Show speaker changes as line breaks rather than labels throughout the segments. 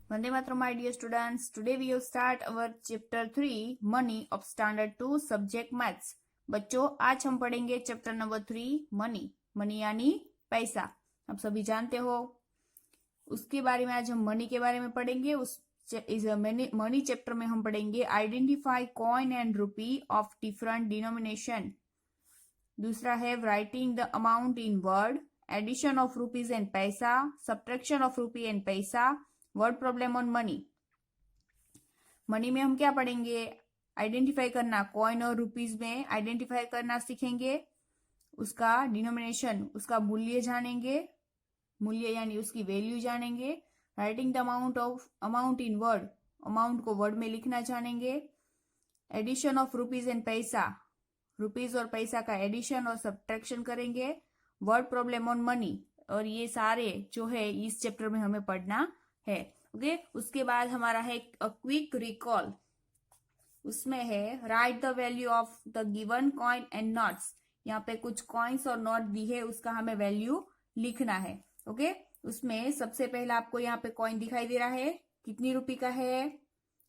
Vande Mataram, my dear students. Today we will start our chapter 3 Money of Standard 2 Subject Maths. बच्चों आज हम पढ़ेंगे chapter number 3 money. Money यानी पैसा. आप सभी जानते हो उसके बारे में आज हम मनी के बारे में पढ़ेंगे. उस मनी चैप्टर में हम पढ़ेंगे identify coin and rupee of different denomination. दूसरा है writing the amount in word, addition of rupees and paisa, subtraction of rupee and paisa, word problem on money. Money में हम क्या पढ़ेंगे? आइडेंटिफाई करना. कॉइन और रुपीज में आइडेंटिफाई करना सीखेंगे. उसका डिनोमिनेशन, उसका मूल्य जानेंगे. मूल्य यानी उसकी वैल्यू जानेंगे. Writing the amount in word, amount को वर्ड में लिखना जानेंगे. एडिशन ऑफ रुपीज एंड पैसा, रुपीज और पैसा का एडिशन और सब्ट्रैक्शन करेंगे. Word problem on money. और ये सारे जो है इस चैप्टर में हमें पढ़ना है. ओके. उसके बाद हमारा है क्विक रिकॉल. उसमें है right the value of the given coin and notes. यहाँ पे कुछ कॉइन्स और नोट दी है, उसका हमें वैल्यू लिखना है. ओके. उसमें सबसे पहला आपको यहाँ पे कॉइन दिखाई दे रहा है. कितनी रुपी का है?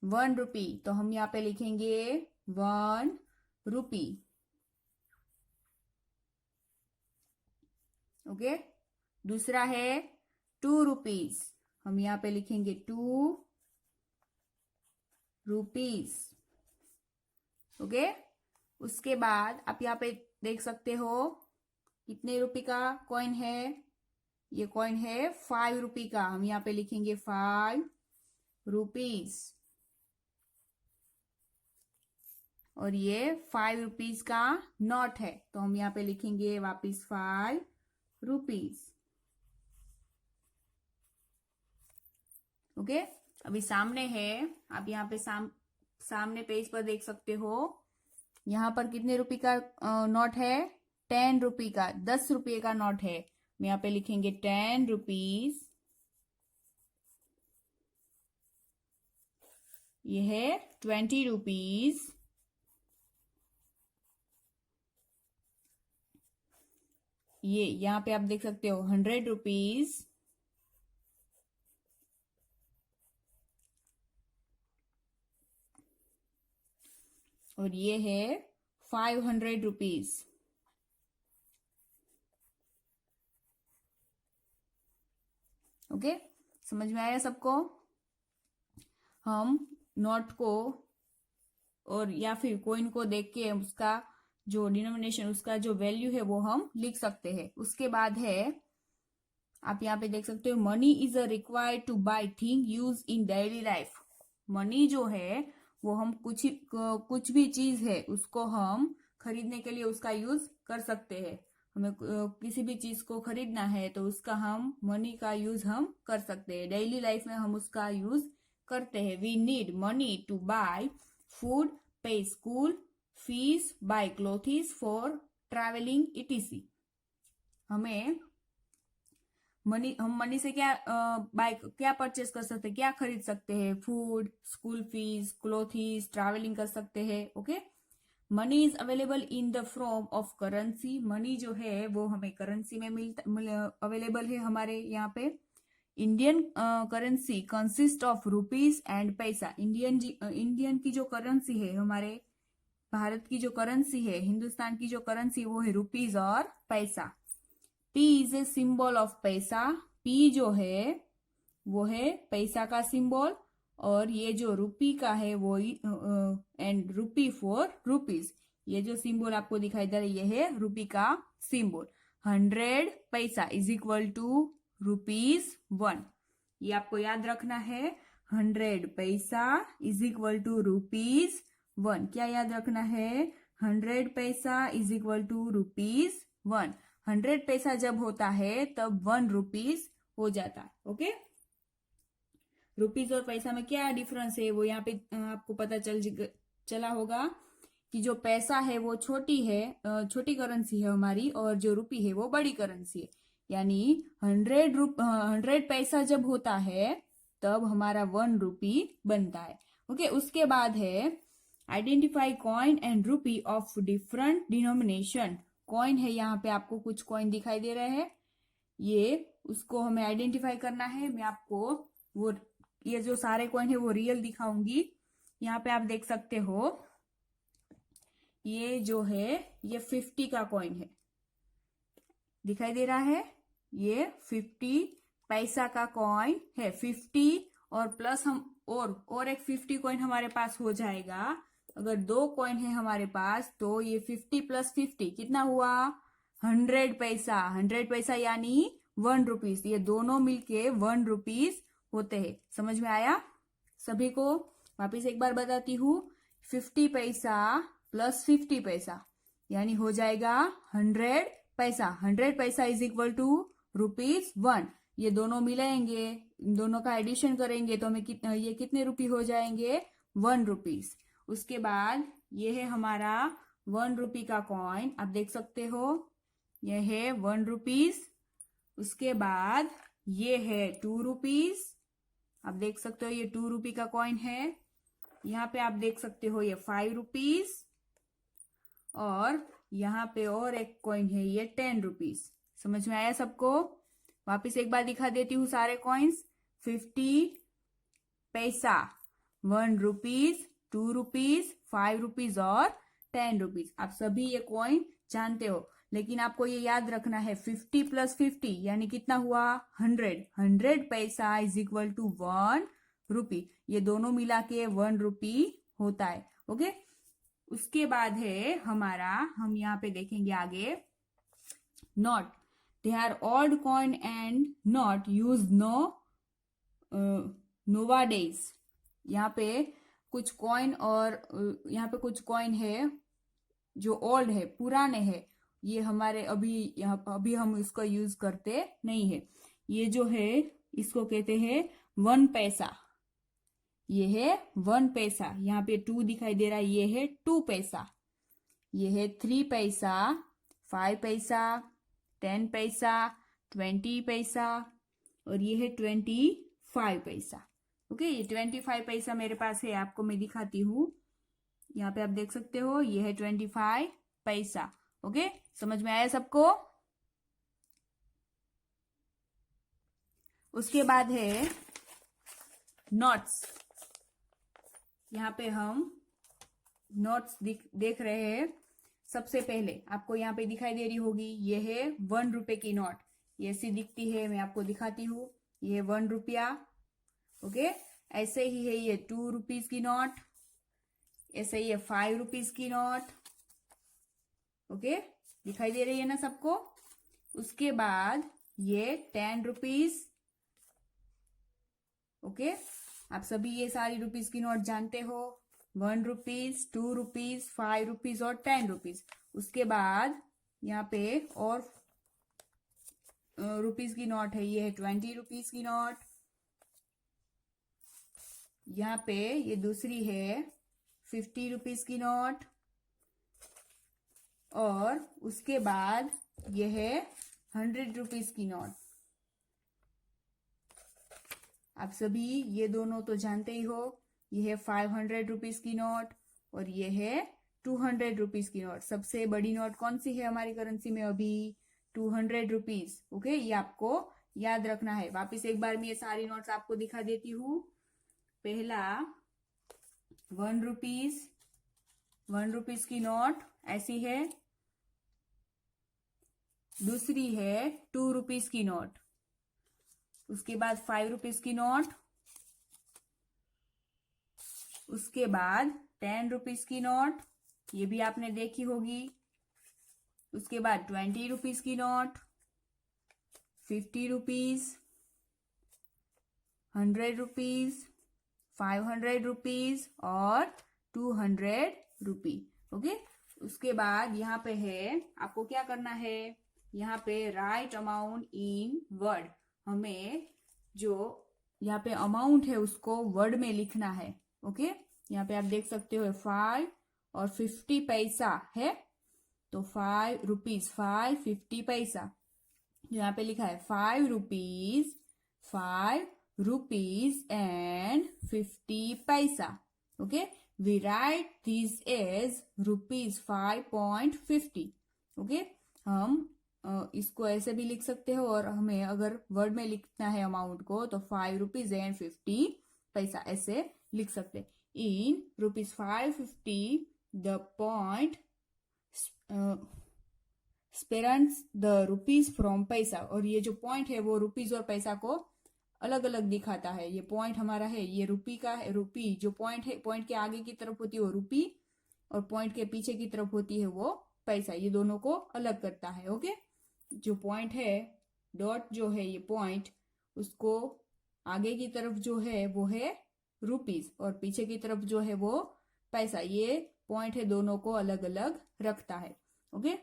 1 रुपी. तो हम यहाँ पे लिखेंगे 1 रुपी. ओके. दूसरा है 2 रुपीज. हम यहाँ पे लिखेंगे 2 रुपीज. ओके. उसके बाद आप यहाँ पे देख सकते हो कितने रुपए का कॉइन है. ये कॉइन है 5 रुपी का. हम यहाँ पे लिखेंगे 5 रुपीज. और ये 5 रुपीज का नोट है, तो हम यहाँ पे लिखेंगे वापिस 5 रुपीज. ओके. अभी सामने है, आप यहाँ पे सामने पेज पर देख सकते हो. यहाँ पर कितने रुपए का नोट है? 10 रुपी का, 10 रुपये का नोट है. हम यहाँ पे लिखेंगे 10 रुपीज. ये है 20 रुपीज. ये यहाँ पे आप देख सकते हो 100 रुपीज. और ये है 500 रुपीज. ओके. समझ में आया सबको? हम नोट को और या फिर कॉइन को देख के उसका जो डिनोमिनेशन, उसका जो वैल्यू है वो हम लिख सकते हैं. उसके बाद है, आप यहाँ पे देख सकते हो money is a required to buy thing use in daily life. Money जो है वो हम कुछ भी चीज है उसको हम खरीदने के लिए उसका यूज कर सकते हैं. हमें किसी भी चीज को खरीदना है तो उसका हम मनी का यूज हम कर सकते हैं. डेली लाइफ में हम उसका यूज करते हैं. We need money to buy food, pay school fees, buy clothes for travelling etc. हम मनी से क्या परचेस कर सकते हैं, क्या खरीद सकते हैं? Food, school fees, clothes, travelling कर सकते हैं. Okay. Money is available in the form of currency. Money जो है वो हमें करेंसी में अवेलेबल है हमारे यहाँ पे. Indian currency consist of rupees and पैसा. इंडियन की जो करेंसी है, हमारे भारत की जो करेंसी है, हिंदुस्तान की जो करेंसी वो है रुपीज और पैसा. P is a symbol of पैसा. P जो है वो है पैसा का सिंबल. और ये जो रुपी का है वो एंड रुपी फॉर रुपीज. ये जो सिंबल आपको दिखाई दे रहा है ये है रुपी का सिंबल. 100 पैसा इज इक्वल टू रुपीज 1. ये आपको याद रखना है. 100 पैसा इज इक्वल टू रुपीज 1. क्या याद रखना है? 100 पैसा इज इक्वल टू रुपीज 1. 100 पैसा जब होता है तब 1 रुपीज हो जाता है. ओके. रुपीज और पैसा में क्या डिफरेंस है वो यहाँ पे आपको पता चला होगा कि जो पैसा है वो छोटी करेंसी है हमारी, और जो रुपी है वो बड़ी करेंसी है. यानी 100 पैसा जब होता है तब हमारा 1 रुपी बनता है. ओके. उसके बाद है identify coin and rupee of different denomination. Coin है, यहाँ पे आपको कुछ कॉइन दिखाई दे रहे हैं. ये उसको हमें आइडेंटिफाई करना है. मैं आपको वो ये जो सारे कॉइन है वो रियल दिखाऊंगी। यहाँ पे आप देख सकते हो, ये जो है ये 50 का कॉइन है, दिखाई दे रहा है। ये 50 पैसा का कॉइन है। 50 और प्लस हम और एक 50 कॉइन हमारे पास हो जाएगा। अगर 2 कॉइन है हमारे पास तो ये 50 प्लस 50 कितना हुआ? 100 पैसा। 100 पैसा यानी 1 रुपीज। ये दोनों मिलके 1 रुपीज होते हैं। समझ में आया सभी को? वापिस एक बार बताती हूँ। 50 पैसा प्लस 50 पैसा यानी हो जाएगा 100 पैसा। 100 पैसा इज इक्वल टू ₹1। ये दोनों मिलाएंगे, इन दोनों का एडिशन करेंगे तो हमें ये कितने रुपये हो जाएंगे? 1 रुपीज। उसके बाद ये है हमारा 1 रुपी का कॉइन, आप देख सकते हो ये है 1 रुपीज। उसके बाद ये है 2 रुपीज, आप देख सकते हो ये 2 रुपी का कॉइन है। यहाँ पे आप देख सकते हो ये 5 रुपीज, और यहाँ पे और एक कॉइन है ये 10 रुपीज। समझ में आया सबको? वापिस एक बार दिखा देती हूँ सारे कॉइन्स। 50 पैसा, 1 रुपीज, 2 रुपीज, 5 रुपीज और 10 रुपीज। आप सभी ये कॉइन जानते हो, लेकिन आपको ये याद रखना है 50 प्लस 50 यानी कितना हुआ? 100। 100 पैसा इज इक्वल टू 1 रुपी। ये दोनों मिला के 1 रुपी होता है। ओके, उसके बाद है हमारा, हम यहाँ पे देखेंगे आगे, not. They are odd coin and not use nowadays. यहाँ पे कुछ कॉइन और यहाँ पे कुछ कॉइन है जो ओल्ड है, पुराने हैं। ये हमारे अभी हम इसको यूज करते नहीं है। ये जो है इसको कहते हैं 1 पैसा। ये है 1 पैसा। यहाँ पे 2 दिखाई दे रहा है, ये है 2 पैसा। ये है 3 पैसा, 5 पैसा, 10 पैसा, 20 पैसा, और ये है 25 पैसा। ओके, ये 25 पैसा मेरे पास है, आपको मैं दिखाती हूँ। यहाँ पे आप देख सकते हो ये है 25 पैसा। ओके, समझ में आया सबको? उसके बाद है नोट्स। यहाँ पे हम नोट्स देख रहे हैं। सबसे पहले आपको यहाँ पे दिखाई दे रही होगी, ये है 1 रुपए की नोट। ये ऐसी दिखती है, मैं आपको दिखाती हूँ। ये 1 रुपया। ओके, ऐसे ही है ये 2 रुपीज की नोट, ऐसे ही ये 5 रुपीज की नोट। ओके, दिखाई दे रही है ना सबको? उसके बाद ये 10 रुपीज। ओके, आप सभी ये सारी रुपीज की नोट जानते हो। 1 रुपीज, 2 रुपीज, 5 रुपीज और 10 रुपीज। उसके बाद यहाँ पे और रुपीज की नोट है, ये है 20 रुपीज की नोट। यहाँ पे ये दूसरी है 50 रुपीज की नोट, और उसके बाद ये है 100 रुपीज की नोट। आप सभी ये दोनों तो जानते ही हो। ये है 500 रुपीज की नोट और ये है 200 रुपीज की नोट। सबसे बड़ी नोट कौन सी है हमारी करेंसी में अभी? 200 रुपीज। ओके, ये आपको याद रखना है। वापिस एक बार मैं ये सारी नोट्स आपको दिखा देती हूँ। पहला 1 रुपीज, 1 रुपीज की नोट ऐसी है। दूसरी है 2 रुपीज की नोट। उसके बाद 5 रुपीज की नोट। उसके बाद 10 रुपीज की नोट, ये भी आपने देखी होगी। उसके बाद 20 रुपीज की नोट, 50 रुपीज, 100 रुपीज, 500 रुपीज और 200 रुपी। ओके, उसके बाद यहाँ पे है, आपको क्या करना है? यहाँ पे राइट अमाउंट इन वर्ड। हमें जो यहाँ पे अमाउंट है उसको वर्ड में लिखना है। ओके, यहाँ पे आप देख सकते हो 5 और 50 पैसा है, तो 5 रुपीज, 5 50 पैसा। यहाँ पे लिखा है 5 rupees, 5 rupees and 50 paisa. Okay, we write this as rupees 5.50। Okay, हम इसको ऐसे भी लिख सकते हो, और हमें अगर वर्ड में लिखना है अमाउंट को तो 5 रुपीज एंड 50 पैसा ऐसे लिख सकते हैं। इन ₹550 the point स्पेरेंट्स the rupees from पैसा। और ये जो पॉइंट है वो रुपीज और पैसा को अलग अलग दिखाता है। ये पॉइंट हमारा है, ये रुपी का है। रुपी जो पॉइंट है, पॉइंट के आगे की तरफ होती है वो रुपी, और पॉइंट के पीछे की तरफ होती है वो पैसा। ये दोनों को अलग करता है। ओके, जो पॉइंट है, डॉट जो है ये पॉइंट, उसको आगे की तरफ जो है वो है रुपीज, और पीछे की तरफ जो है वो पैसा। ये पॉइंट है, दोनों को अलग अलग रखता है। ओके,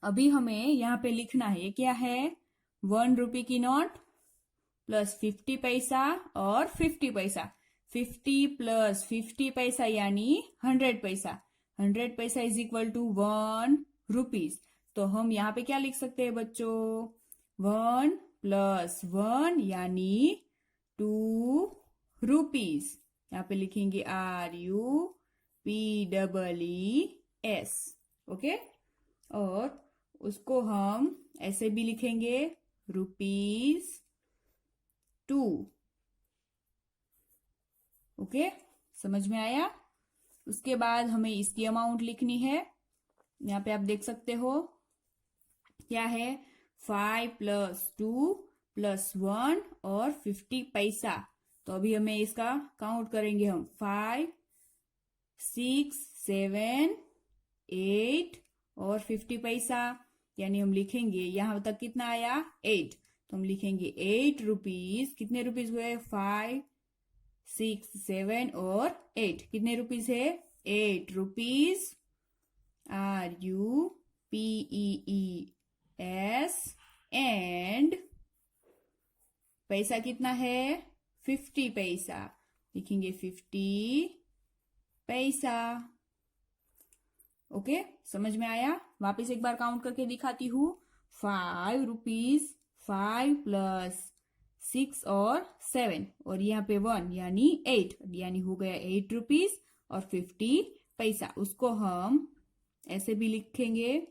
अभी हमें यहाँ पे लिखना है, क्या है, 1 रुपी की नोट प्लस 50 पैसा और 50 पैसा। 50 प्लस 50 पैसा यानी 100 पैसा। 100 पैसा इज इक्वल टू 1 रुपीज। तो हम यहाँ पे क्या लिख सकते हैं बच्चों, 1 प्लस 1 यानी 2 रुपीज। यहाँ पे लिखेंगे RUPEES। ओके, और उसको हम ऐसे भी लिखेंगे ₹2। ओके, समझ में आया। उसके बाद हमें इसकी अमाउंट लिखनी है। यहाँ पे आप देख सकते हो क्या है, 5 प्लस 2 प्लस 1 और 50 पैसा। तो अभी हमें इसका काउंट करेंगे हम, 5 6 7 8 और 50 पैसा, यानी हम लिखेंगे यहां तक कितना आया, 8। तो हम लिखेंगे 8 रुपीज। कितने रुपीज हुए, 5 6 7 और 8। कितने रुपीज है, 8 रुपीज। RUPEES। एंड पैसा कितना है, 50 पैसा। लिखेंगे 50 पैसा। ओके, समझ में आया। वापस एक बार काउंट करके दिखाती हूँ। 5 रुपीज, 5 प्लस 6 और 7, और यहाँ पे 1 यानी 8, यानी हो गया 8 रुपीज और 50 पैसा। उसको हम ऐसे भी लिखेंगे,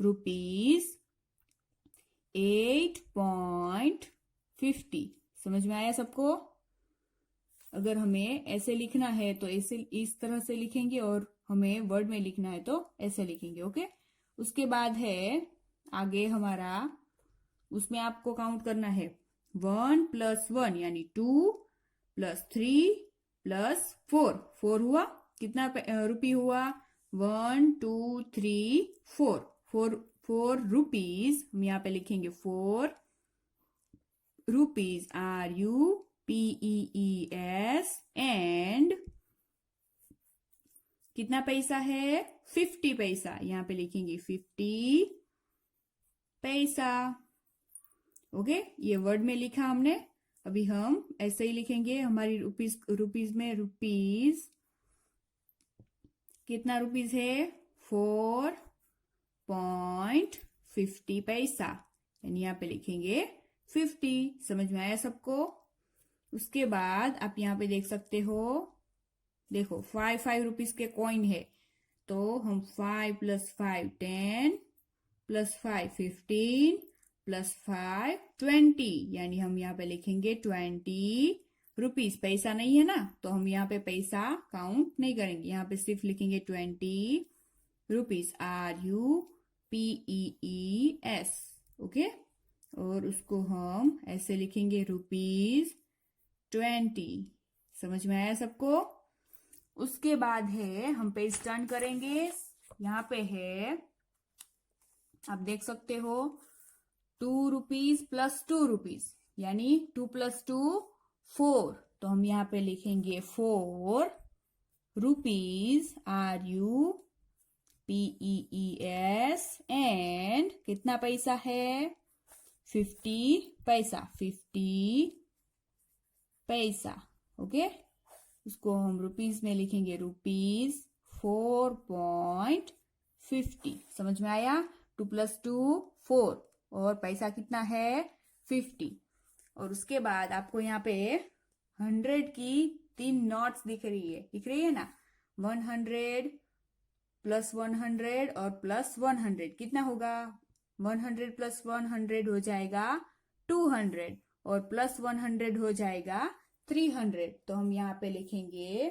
₹8.50। समझ में आया सबको। अगर हमें ऐसे लिखना है तो ऐसे इस तरह से लिखेंगे, और हमें वर्ड में लिखना है तो ऐसे लिखेंगे। ओके, उसके बाद है आगे हमारा, उसमें आपको काउंट करना है, 1 प्लस 1 यानी 2 प्लस 3 प्लस 4। 4 हुआ, कितना रुपी हुआ, 1 2 3 4। 4 रुपीज। हम यहाँ पे लिखेंगे 4 रुपीज, RUPEES। एंड कितना पैसा है, 50 पैसा। यहाँ पे लिखेंगे 50 पैसा। ओके, ये वर्ड में लिखा हमने। अभी हम ऐसे ही लिखेंगे, हमारी रुपीज में रुपीज, कितना रुपीज है, 4.50 पैसा, यानी यहाँ पे लिखेंगे 50। समझ में आया सबको। उसके बाद आप यहाँ पे देख सकते हो, देखो 5 रुपीज के कॉइन है, तो हम 5 प्लस 5 10 प्लस 5 15 प्लस 5 20, यानी हम यहाँ पे लिखेंगे 20 रुपीज। पैसा नहीं है ना, तो हम यहाँ पे पैसा काउंट नहीं करेंगे, यहाँ पे सिर्फ लिखेंगे 20 रुपीज, RUPEES। ओके, और उसको हम ऐसे लिखेंगे ₹20। समझ में आया सबको। उसके बाद है, हम पेज टर्न करेंगे। यहाँ पे है, आप देख सकते हो, 2 रुपीज प्लस 2 रुपीज, यानी 2 प्लस 2 4। तो हम यहाँ पे लिखेंगे 4 रुपीज, RUPEES। एंड कितना पैसा है, 50 पैसा। 50 पैसा। ओके, उसको हम रुपीज में लिखेंगे रुपीज 4.50। समझ में आया। 2 प्लस 2 4, और पैसा कितना है, 50। और उसके बाद आपको यहाँ पे 100 की 3 नोट्स दिख रही है ना। 100 प्लस 100 और प्लस 100 कितना होगा, 100 प्लस 100 हो जाएगा 200, और प्लस 100 हो जाएगा 300, तो हम यहाँ पे लिखेंगे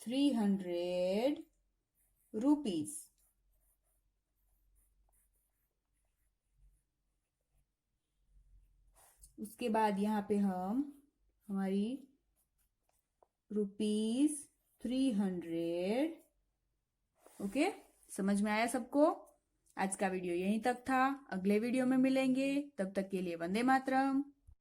300 रुपीज। उसके बाद यहाँ पे हम हमारी ₹300। ओके, समझ में आया सबको? आज का वीडियो यहीं तक था, अगले वीडियो में मिलेंगे, तब तक के लिए वंदे मातरम।